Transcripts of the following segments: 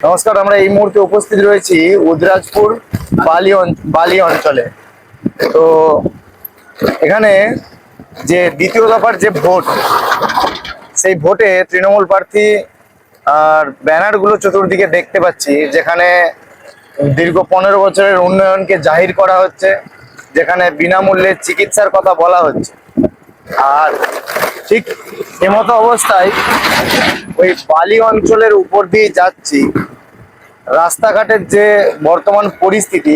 নমস্কার, আমরা এই মুহূর্তে উপস্থিত রয়েছি উদরাজপুর বালি অঞ্চলে। তো এখানে যে দ্বিতীয় দফার যে ভোট, সেই ভোটে তৃণমূল প্রার্থী আর ব্যানারগুলো চতুর্দিকে দেখতে পাচ্ছি, যেখানে দীর্ঘ 15 বছরের উন্নয়নকে জাহির করা হচ্ছে, যেখানে বিনামূল্যে চিকিৎসার কথা বলা হচ্ছে। আর ঠিক এমতো অবস্থায় ওই বালি অঞ্চলের উপর দিয়ে যাচ্ছি, রাস্তাঘাটের যে বর্তমান পরিস্থিতি,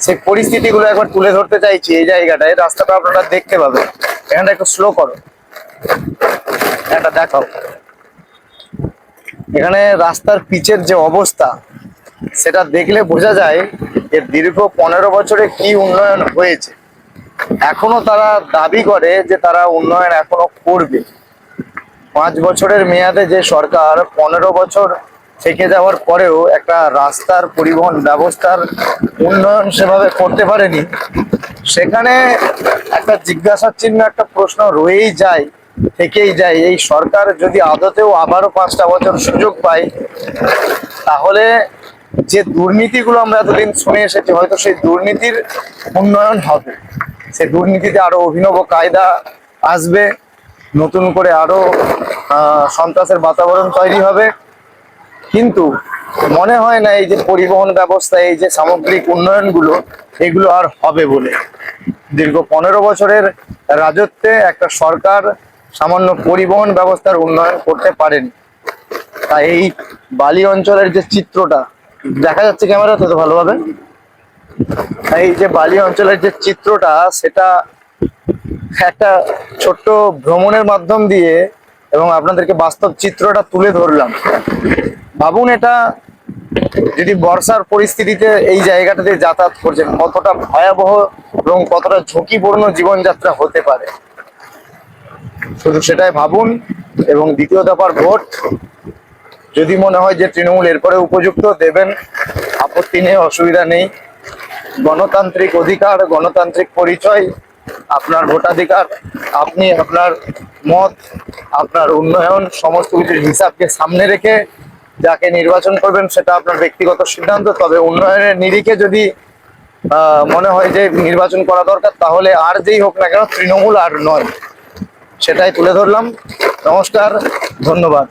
সেই পরিস্থিতিগুলো একবার তুলে ধরতে চাইছি। এই জায়গাটায় রাস্তাটা আপনারা দেখতে পাবেন, এখানটা একটু স্লো করো, এটা দেখাও। এখানে রাস্তার পিচের যে অবস্থা, সেটা দেখলে বোঝা যায় যে দীর্ঘ 15 বছরে কি উন্নয়ন হয়েছে। এখনো তারা দাবি করে যে তারা উন্নয়ন এখনো করবে। 5 বছরের মেয়াদে যে সরকার 15 বছর থেকে যাওয়ার পরেও একটা রাস্তার পরিবহন ব্যবস্থার উন্নয়ন সেভাবে করতে পারেনি, সেখানে একটা জিজ্ঞাসার চিহ্ন, একটা প্রশ্ন রয়েই যায়, থেকেই যায়। এই সরকার যদি আদতেও আবারও 5টা বছর সুযোগ পায়, তাহলে যে দুর্নীতিগুলো আমরা এতদিন শুনে এসেছি, হয়তো সেই দুর্নীতির উন্নয়ন হবে। সেই দুর্নীতিতে আরো অভিনব কায়দা আসবে, নতুন করে আরো সন্ত্রাসের বাতাবরণ তৈরি হবে। কিন্তু মনে হয় না এই যে পরিবহন ব্যবস্থা, এই যে সামগ্রিক উন্নয়নগুলো, এগুলো আর হবে বলে। দীর্ঘ 15 বছরের রাজত্বে একটা সরকার সামান্য পরিবহন ব্যবস্থার উন্নয়ন করতে পারেনি। তাই এই বালি অঞ্চলের যে চিত্রটা দেখা যাচ্ছে ক্যামেরাতে তো ভালোভাবে, এই যে বালি অঞ্চলের যে চিত্রটা, সেটা একটা ছোট্ট ভ্রমণের মাধ্যম দিয়ে এবং আপনাদেরকে বাস্তব চিত্রটা তুলে ধরলাম। ভাবুন, এটা যদি বর্ষার পরিস্থিতিতে এই জায়গাটাতে যাতায়াত করছেন, কতটা ভয়াবহ এবং কতটা ঝুঁকিপূর্ণ জীবনযাত্রা হতে পারে, শুধু সেটাই ভাবুন। এবং দ্বিতীয় দফার ভোট যদি মনে হয় যে তৃণমূল এরপরে উপযুক্ত, দেবেন, আপত্তি নেই, অসুবিধা নেই। গণতান্ত্রিক অধিকার, গণতান্ত্রিক পরিচয়, আপনার ভোটাধিকার, আপনি আপনার মত, আপনার উন্নয়ন, সমস্ত কিছুর হিসাবকে সামনে রেখে যাকে নির্বাচন করবেন সেটা আপনার ব্যক্তিগত সিদ্ধান্ত। তবে উন্নয়নের নিরিখে যদি মনে হয় যে নির্বাচন করা দরকার, তাহলে আর যেই হোক না কেন, তৃণমূল আর নয়। সেটাই তুলে ধরলাম। নমস্কার, ধন্যবাদ।